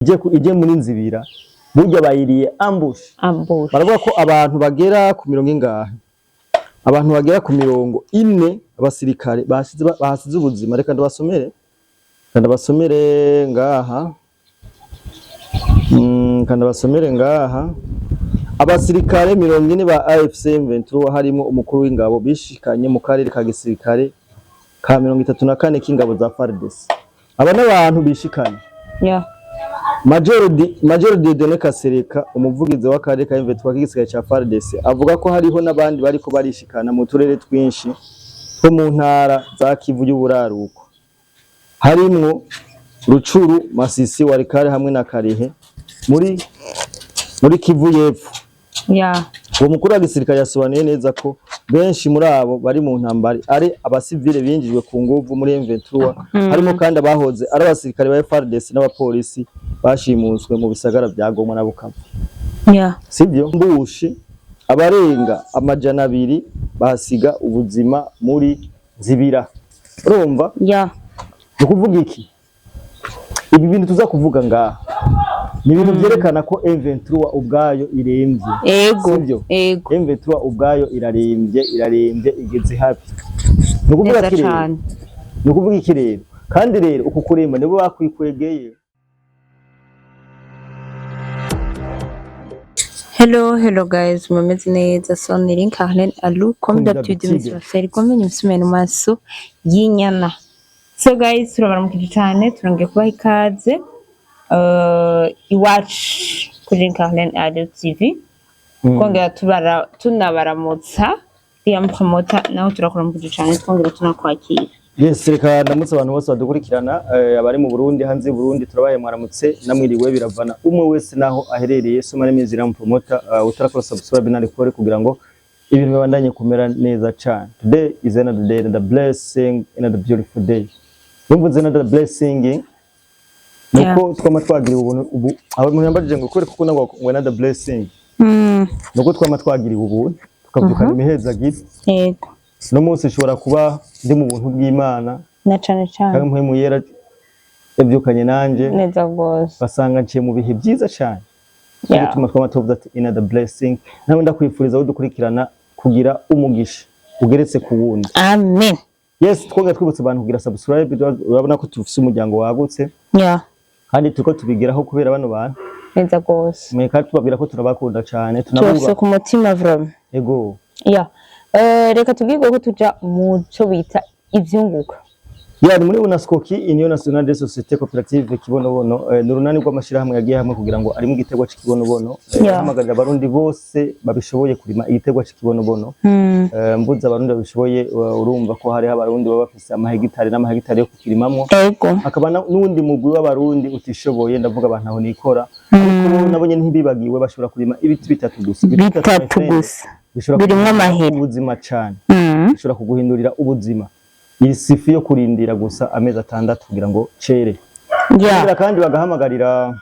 ije muri nzibira burya bayiriye ambush. Baravuga ko abantu bagera ku 100 abantu bagera ku 40 abasirikare basize ubuzima. Reka ndabasomere ngaha abasirikare 40 ba AFC M23 harimo umukuru w'ingabo bishikanye mu karere ka gisirikare ka 34 k'ingabo za FARDC. Aba n'abantu bishikanye. Major Dieudonné Kasereka umuvugizi w'akarere ka M23 k'igisirikare ca FARDC avuga ko hariho n'abandi bariko barishikana mu turere twinshi two mu ntara za Kivu y'uburaruko harimwo Rucuru, Masisi, Warikare hamwe na Karehe muri Kivu y'epfo. Uwo mukuru wa gisirikare yasobanuye neza ko benshi muri abo bari mu ntambara ari abasivile binjijwe ku nguvu muri M23 harimo kandi abahoze ari abasirikare ba FARDC n'abapolisi bashimuswe mu bisagara bya Goma na Bukavu. Sibyo mbushi abarenga 200 basiga ubuzima muri Zibira. Urumva? Ukuvuga iki? Ibi bintu tuza kuvuga ngaha ni ibintu byerekana ko M23 ubwayo iremvye. Sibyo? M23 ubwayo iraremvye igeze hafi. Nukuvuga iki rero? Kandi rero uku kuremba nibo bakwikwegeye. Hello guys, mumeze neza. So niri Carlen Alou comme d'habitude monsieur comme ni msumene maso yinyana. So guys, turabaramukije cyane turangiye kubaha ikaze iwacu kuri Carlen Alou TV. Kongera tunabaramutsa ya promoter naho turakuramukije cyane twongera tunakwakira. Yes, reka ndamutse abantu bose badukurikirana abari mu Burundi hanze Burundi turabaye mwaramutse namwiriwe biravana umwe wese naho aherereye soma neza iramu promoter utarakora subscribe na like kugira ngo ibintu bibandanye kumera neza cyane. Today is another day, another blessing, another beautiful day. Numvuze another blessing nuko twama twagiriwe ubu abo munyambajije ngo kwereka ko ngo another blessing nuko twama twagiriwe ubu tukavyukana imiheza giti. No munsi ushobora kuba ndi mu buntu bw'Imana na cyane kandi mpemu yera yavyukanye nanje neza gose basanga nciye mu bihe byiza cyane. Bituma twamatovuga ati another blessing. Nawe ndakwifuriza aho dukurikirana kugira umugisha ugeretse ku wundi. Amen. Yes, twoga twibutse abantu kugira subscribe urabona ko tufise umuryango wagutse. Kandi tuko tubigeraho kubera bano bantu neza gose. Mweka tubabwira ko turabakunda cyane tunavuga ku mutima vraiment. Ego. Reka tubwirwe ko tuja mu cyo bita ivyunguka. Ni muri UNASCOKI Union Nationale des Sociétés Coopératives Kibonobono n'urunani rw'amashirahamwe yagiye hamwe kugira ngo ari mu gitegwa cy'ikibonobono hamagarira abarundi bose babishoboye kurima igitegwa cy'ikibonobono. Mbuza abarundi babishoboye urumva ko hari abarundi baba bafise amahegitari n'amahegitari yo kukirimamwo. Akaba n'undi mugwi w'abarundi utishoboye ndavuga abantu aho nikora ariko nabonye ntibibagiwe bashobora kurima ibiti bitatu gusa. Birimwo amahera ubuzima cyane. Bishobora kuguhindurira ubuzima. Iyi sifi yo kurindira gusa amezi 6 kugira ngo cere. Kandi bagahamagarira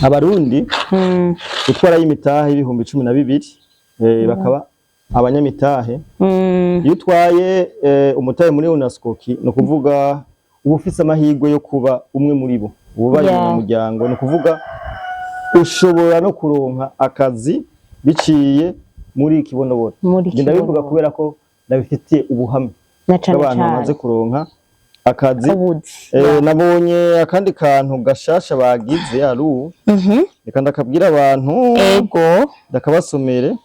abarundi gutwara y'imitahe ibihumbi 12 bakaba abanyamitahe. Iyo utwaye umutahe muri UNASCOKI no kuvuga ubufise amahirwe yo kuba umwe muri bo ubaye mu muryango no kuvuga ushobora no kuronka akazi biciye muri Kibonobono. Ndabivuga kubera ko ndabifitiye ubuhamya abantu bamaze kuronka akazi. Nabonye akandi kantu gashasha bagize aru reka ndakabwira abantu ndakabasomere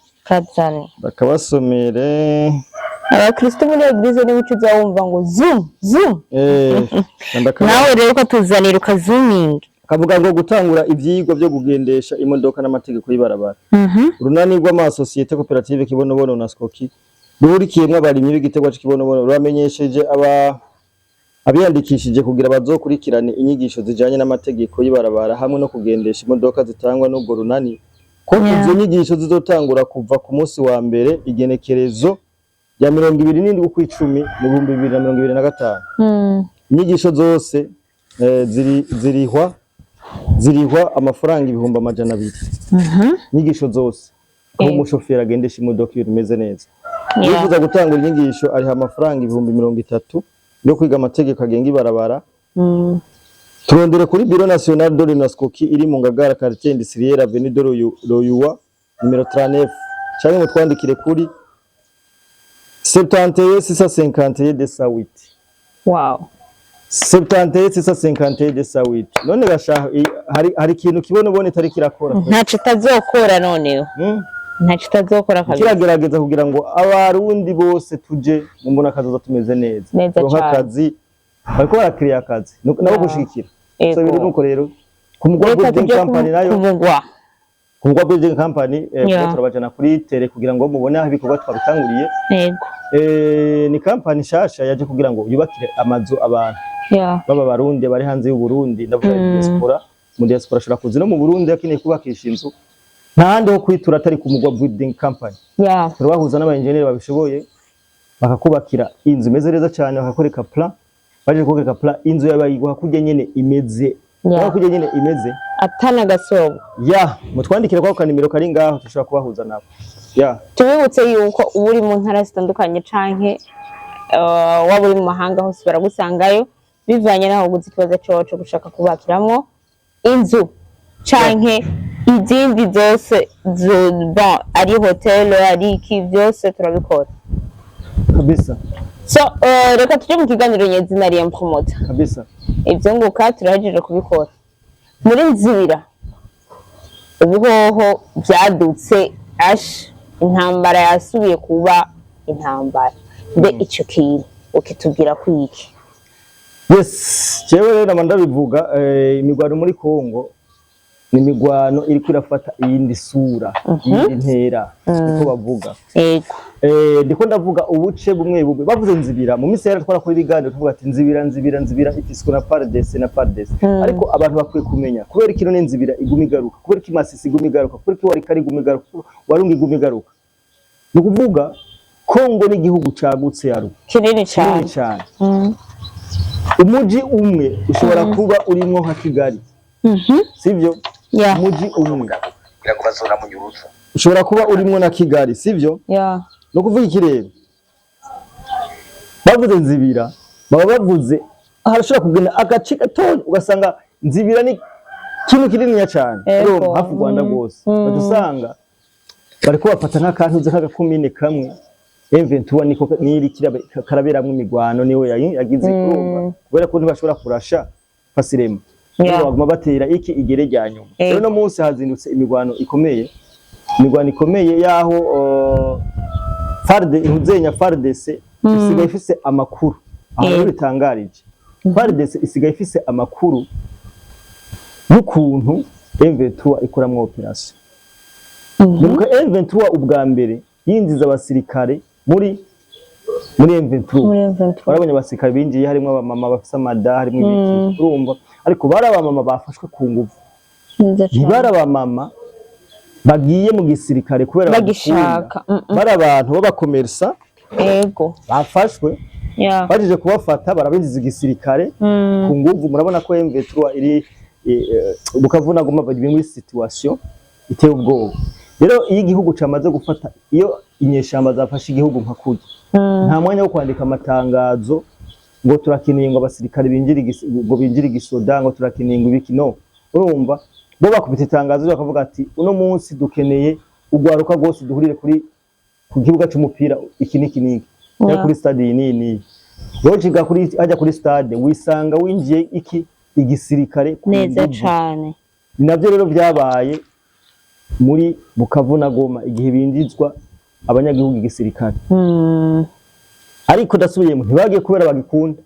abakristo muri eglise ni muco zawumva ngo zoom nawe rero ko tuzanira ukazoominga kavuga ngo gutangura ivyigwa byo kugendesha imodoka n'amategeko y'ibarabara. Urunani rw'amasosiyete cooperative Kibonobono UNASCOKI ruhurikiyemwe abarimyi b'igitegwa cy'ikibonobono ruramenyesheje abiyandikishije kugira bazokurikirane inyigisho zijanye n'amategeko y'ibarabara hamwe no kugendesha imodoka zitangwa n'ubwo runani ko izo nyigisho zizotangura kuva ku munsi wa mbere igenekerezo ya 27 ukw'icumi mu 2025. Inyigisho zose zirihwa amafaranga ibihumbi 200. Inyigisho zose ko umushoferi agendesha imodoka bimeze neza. Yifuza gutangura inyigisho ariha amafaranga ibihumbi 30 yo kwiga amategeko agenga ibarabara turondere kuri Bureau National de l'UNASCOKI iri mu Ngagara quartier industriel avenue de Loyuwa numero 39 cyangwa mutwandikire kuri 71 de Sawiti. Wow. 71 de Sawiti. None gashaho hari ikintu kibone tari kirakora. Ntaco tazokora noneho. Ntaco tazokora kabisa. Kiragerageza kugira ngo abarundi bose tuje mu mbona kazoza tumeze neza. Akazi bariko barakiriya akazi nabo gushikira. So biri nuko rero kumugwa building company nayo kumugwa building company turabajana kuri tele kugira ngo mubone aho ibikorwa twabitanguriye. Yego. Ni company shasha yaje kugira ngo yubakire amazu abantu. Baba barundi bari hanze y'u Burundi ndavuga diaspora mu diaspora shora kuzi no mu Burundi akeneye kubakisha inzu ntahandi ho kwitura atari kumugwa building company. Turabahuza n'abaengineer babishoboye bakakubakira inzu imeze neza cyane bakakoreka plan baje kukoreka plan inzu yabayiguha kujya nyene imeze kujya nyene imeze atana gasobo mutwandikire kwa kanimero kari ngaho tushobora kubahuza nabo. Tubibutse yuko uri mu ntara zitandukanye canke waba uri mu mahanga hose baragusangayo bivanye naho uguze ikibazo cyoco gushaka kubakiramwo inzu canke izindi zose ari hotel ari iki byose turabikora kabisa. So reka tuje mu kiganiro nyezina ari promoter kabisa. Ibyo nguka turahejeje kubikora muri Nzibira ubuhoho byadutse intambara yasubiye kuba intambara mbe icyo kintu ukitubwira kwiki? Jewe rero namanda bivuga imigwano muri Kongo ni imigwano iri kwirafata iyindi sura iyindi ntera uko bavuga. Ndiko ndavuga ubuce bumwe bavuze Nzibira mu minsi yari twara kuri biganiro tuvuga ati Nzibira ifiswe na Pardes ariko abantu bakwiye kumenya kubera kino ni Nzibira igumi garuka kubera ki Masisi igumi garuka kubera ki wari kari igumi garuka warungi igumi garuka. Ni kuvuga Kongo ni igihugu cagutse yaru kinini cyane. Umuji umwe ushobora kuba urimo nka Kigali. Sivyo? Umuji umwe birakubazona mu nyuruza ushobora kuba urimo na Kigali sivyo? No kuvuga ikirere bavuze Nzibira baba bavuze harashobora kugenda agace gato ugasanga Nzibira ni kintu kinini cyane rero hafi Rwanda rwose badusanga bariko bafata nk'akantu nk'agakumine kamwe M23 niko niri karaberamwe imigwano niwe yagize kurumva kubera ko ntibashobora kurasha fasirema baguma batera iki igere rya nyuma. Rero no munsi hazindutse imigwano ikomeye yaho FARDC isigaye ifise amakuru aho bitangarije. FARDC isigaye ifise amakuru y'ukuntu M23 ikoramwe operation. Nuko M23 ubwa mbere yinjiza abasirikare muri M23 barabonye abasirikare binjiye harimo abamama bafise amada harimo ibiki urumva ariko bari abamama bafashwe ku nguvu ntibari abamama bagiye mu gisirikare kubera bagishaka bari abantu b'abakomersa bafashwe bagije kubafata barabinjiza igisirikare ku nguvu. Murabona ko M23 iri bukavuna goma bari muri situation iteye ubwoba. Rero iyo igihugu cyamaze gufata iyo inyeshamba zafashe igihugu nka kujya nta mwanya wo kwandika amatangazo ngo turakiniye ngo abasirikare binjira igisoda ngo turakiniye ngo ibiki no urumva bo bakubita itangazo bakavuga ati uno munsi dukeneye ugwaruka rwose duhurire ku kibuga cy'umupira iki niki kuri stade nini logica ajya kuri stade wisanga winjiye iki igisirikare neza cyane. Navyo rero byabaye muri Bukavu na Goma igihe binjizwa abanyagihugu igisirikare ariko dasubiyemo ntibagiye kubera bagikunda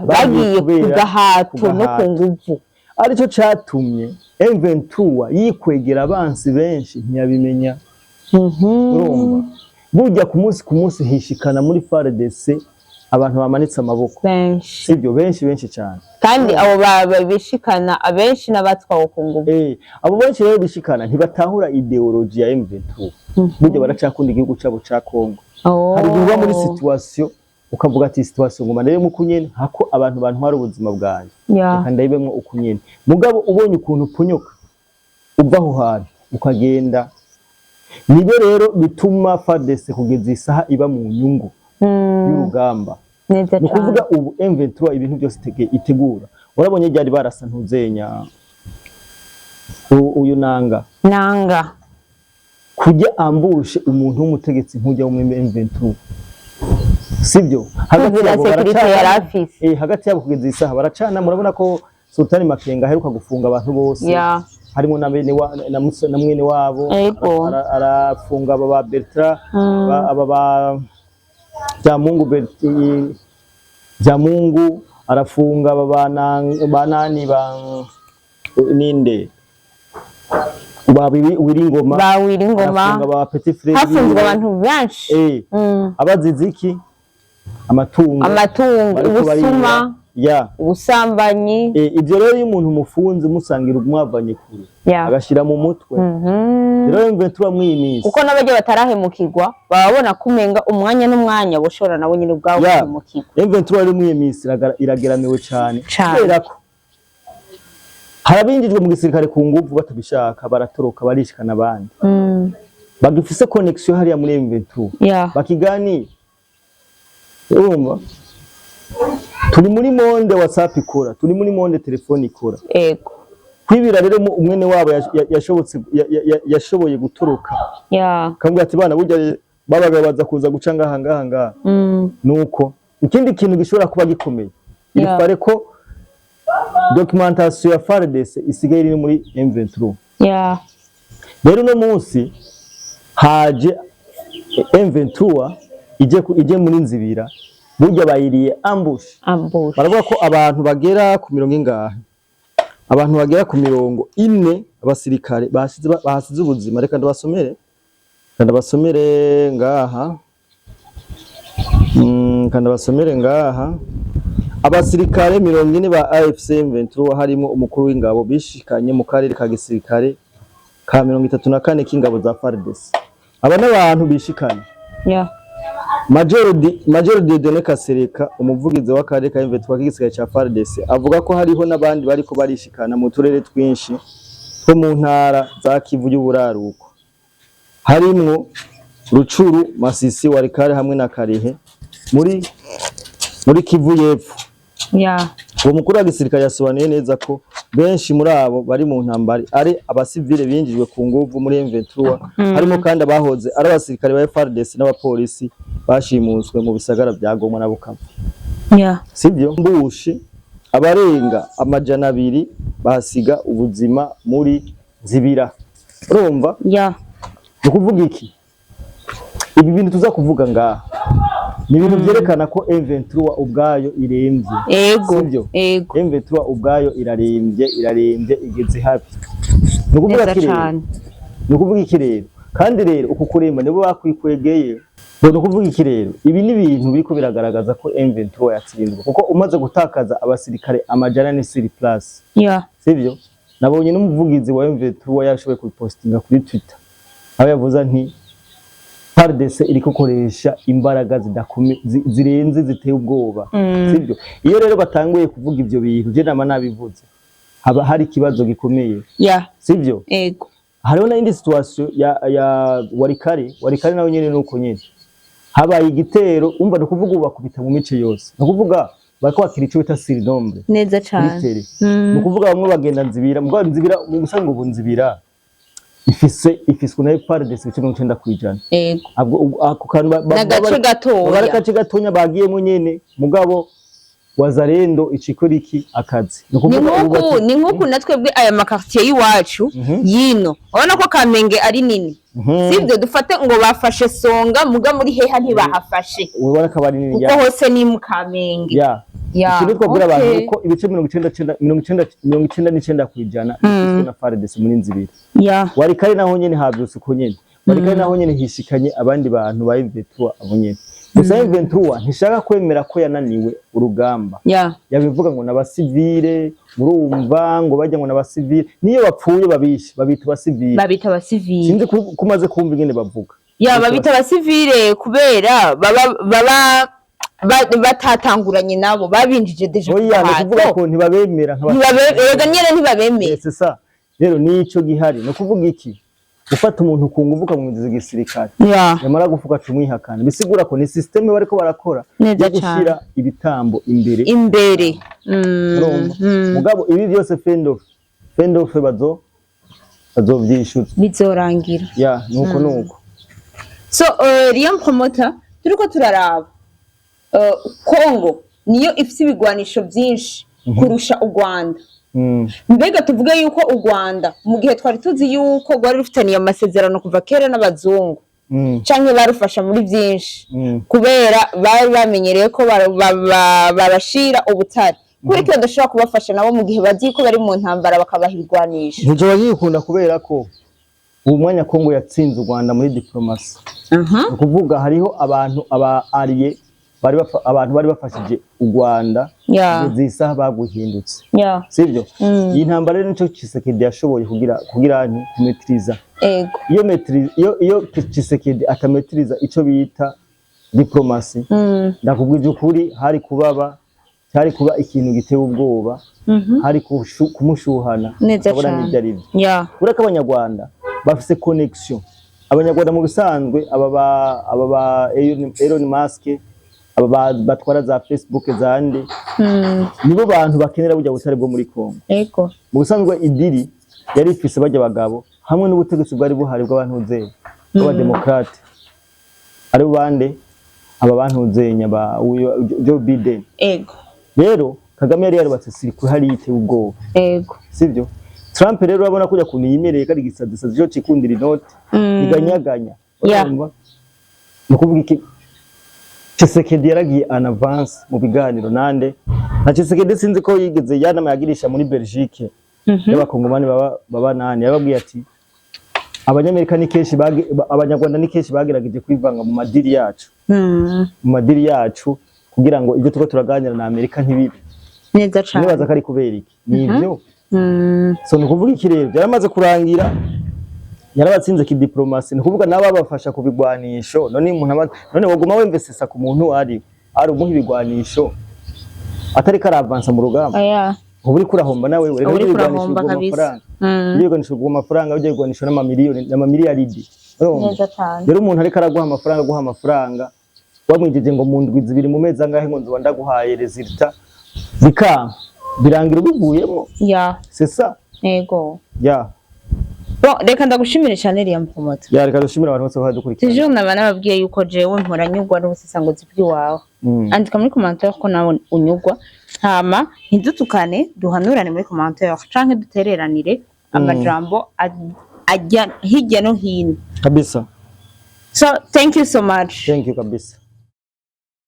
bagiye kugahato no ku nguvu. Arico catumye M23 yikwegera abansi benshi ntiyabimenya. Urumva burya ku munsi hishikana muri FARDC abantu bamanitse amaboko sibyo benshi cyane kandi abo babishikana abenshi nabatwawe ku nguvu. Abo benshi rero bishikana ntibatahura ideology ya M23 burya baracakunda igihugu cyabo ca Kongo. Hari guba muri situation ukavuga ati situation ngoma nayo mukunyene hako abantu bantwara ubuzima bwanjye kandi ayibemwe ukunyene mugabo ubonye ukuntu upunyoka uva aho hantu ukagenda. Nibe rero bituma FARDC kugeza isaha iba mu nyungu y'urugamba. Nukuvuga ubu M23 ibintu byose itegura urabonye ryari barasa ntuzenya uyu nanga kujya ambushe umuntu w'umutegetsi nkujya wo muri M23 sibyo hagati yabo baracana hagati yabo kugeza isaha baracana murabona ko Sultani Makenga aheruka gufunga abantu bose harimo na mwene wabo arafunga aba Bertrand aba Jamungu arafunga banani ninde Wiringoma ba Petit Frere hafunzwe abantu benshi abaziziki amatungo ubusuma ubusambanyi ibyo rero iyo umuntu mufunze musangira umwavanye kure agashira mu mutwe rero M23 mwimisi kuko n'abaje batarahemukirwa babona kumenga umwanya n'umwanya boshora nabo nyine ubwawo kumukirwa M23 rero mwimisi irageramiwe cyane kubera ko harabinjijwe mu gisirikare ku nguvu batabishaka baratoroka barishikana abandi bagifise connection hariya muri M23 bakigani urumva turi muri monde WhatsApp ikora turi muri monde telefone ikora ego kwibira rero umwene wabo yashoboye gutoroka kambwa ati bana burya babaga baza kuza guca ngaha nuko ikindi kintu gishobora kuba gikomeye ifare ko documentation ya FARDC isigaye iri muri M23 rero no munsi haje M23 ije muri nzibira burya bayiriye ambush baravuga ko abantu bagera ku 40 abantu bagera ku 40 abasirikare bahasize ubuzima reka ndabasomere ngaha abasirikare 40 ba AFC M23 harimo umukuru w'ingabo bishikanye mu karere ka gisirikare ka 34 k'ingabo za FARDC aba n'abantu bishikanye Major Dieudonné Kasereka umuvugizi w'akarere ka M23 k'igisirikare ca FARDC avuga ko hariho n'abandi bariko barishikana mu turere twinshi two mu ntara za Kivu y'uburaruko harimwo Rucuru Masisi Warikare hamwe na Karehe muri Kivu y'epfo uwo mukuru w'igisirikare yasobanuye neza ko benshi muri abo bari mu ntambara ari abasivile binjijwe ku nguvu muri M23 harimo kandi abahoze ari abasirikare ba FARDC n'abapolisi bashimuswe mu bisagara bya Goma na Bukavu sibyo mbushi abarenga amajana 2 basiga ubuzima muri Zibira urumva ukuvuga iki ibi bintu tuza kuvuga ngaha ni ibintu byerekana ko M23 ubwayo irembye sibyo M23 ubwayo irarembye igeze hafi nukuvuga iki rero kandi rero uku kuremba nibo bakwikwegeye nukuvuga iki rero ibi ni ibintu biko biragaragaza ko M23 yatsinzwe kuko umaze gutakaza abasirikare amajana ni siri plus sibyo nabonye n'umuvugizi wa M23 yashoboye kupostinga kuri Twitter aho yavuze nti FARDC iriko koresha imbaraga zirenze ziteye ubwoba sibyo iyo rero batanguye kuvuga ivyo bintu je nama nabivuze haba hari kibazo gikomeye sibyo hariho na indi situation ya Warikare nawe nyene nuko nyene habaye igitero umva no kuvuga bakubita mu mice yose no kuvuga bariko bakira ico bita sirinombre neza cyane no kuvuga bamwe bagenda nzibira mugabo nzibira mu gusango bunzibira ifiswe na FARDC 90%. Ako kantu nagace gatonya bagiyemo nyene mugabo wazarendo ichikoriki akazi. Ni nkuko natwebwe aya makartier yiwacu yino. Ubona ko Kamenge ari nini. Sibyo dufate ngo bafashe Songa muga muri heha ntibahafashe. Ubona ko bari nini ya. Uko hose ni mu Kamenge. Ikindi twabwira abantu ko ibice 99% kwijana ifiswe na FARDC muri nzibiri. Warikare naho nyene havyuse uko nyene. Warikare naho nyene hishikanye abandi bantu ba M23 abo nyene. Gusa M23 ntishaka kwemera ko yananiwe urugamba. Yabivuga ngo nabasivile murumva ngo bajya ngo nabasivile niyo bapfuye babita abasivile. Sinzi kumaze kumva ingene bavuga. Babita abasivile kubera baba batatanguranye nabo babinjije deje kuvuga ko ntibabemera ntibabemera c'est ça rero nico gihari no kuvuga iki gufata umuntu ku nguvu ukamwinjiza igisirikare yamara gufuka cumwihakana bisigura ko ni systeme bariko barakora yo gushira ibitambo imbere mugabo ibi byose fendof bazovyishuza bizorangira nuko so Liam promoter turiko turaraba Kongo niyo ifite ibigwanisho byinshi kurusha u Rwanda mbega tuvuge yuko u Rwanda mu gihe twari tuzi yuko rwari rufitaniye amasezerano kuva kera n'abazungu canke barufasha muri byinshi kubera bari bamenyereye ko barashira ubutare kuriko badashobora kubafasha nabo mu gihe bazi ko bari mu ntambara bakabaha ibigwanisho nje bagikunda kubera ko ubu mwanya Kongo yatsinze u Rwanda muri diplomasi ukuvuga hariho abantu abariye abantu bari bafashije u Rwanda zisaha baguhindutse sivyo iyi ntambara rero nico Tshisekedi yashoboye kugira kumetriza iyo Tshisekedi atametriza ico bita diplomasi ndakubwije ukuri hari kuba ikintu giteye ubwoba hari kumushuhana abona n'ibyari ureka abanyarwanda bafise connection abanyarwanda mu bisanzwe aba Elon Musk aba batwara za Facebook zande nibo bantu bakenera bujya butare bwo muri Kongo mu bisanzwe idiri yari ifise bajya bagabo hamwe n'ubutegetsi bwari buhari bw'abantu zeye b'abademokrate ari bande aba bantu zenya ba Joe Biden rero Kagame yari yarubatse sirikwi hari yite ubwo sivyo Trump rero urabona kujya kuntu yimereye kari gisadisa cyo cikundira inoti iganyaganya nukuvuga iki Tshisekedi yaragiye en avance mu biganiro nande na Tshisekedi sinzi ko yigeze yanama yagirisha muri Belgique y'abakongomani baba nane yababwiye ati abanyamerika ni kenshi abanyarwanda ni kenshi bagerageje kwivanga mu madiri yacu kugira ngo ibyo tuko turaganira na Amerika ntibibe neza cyane nibaza ko ari kubera iki nivyo so nukuvuga iki rero yaramaze kurangira yarabatsinze ki diplomasi nukuvuga nababafasha kubigwanisho none woguma wemvesesa ku muntu ari umuha ibigwanisho atari karavansa mu rugamba uri kurahomba nawe reka ibigwanisho amafaranga ibigwanisho amafaranga ujye igwanisho n'amamiliyaridi rero umuntu ariko araguha amafaranga wamwijije ngo mu ndwi zibiri mu mezi angahe ngo nzo ndaguhaye resultat bikanga birangira ubivuyemo c'est ça reka ndagushimire cyane Liam promoter reka dushimire abantu bose badukurikira ejo nababwiye yuko jewe mporanyugwa n'ubusesangozi bw'iwawe andika muri commentaire ko nawe unyugwa hama ntidutukane duhanurane muri commentaire canke dutereranire amajambo ajya hirya no hino kabisa so thank you so much kabisa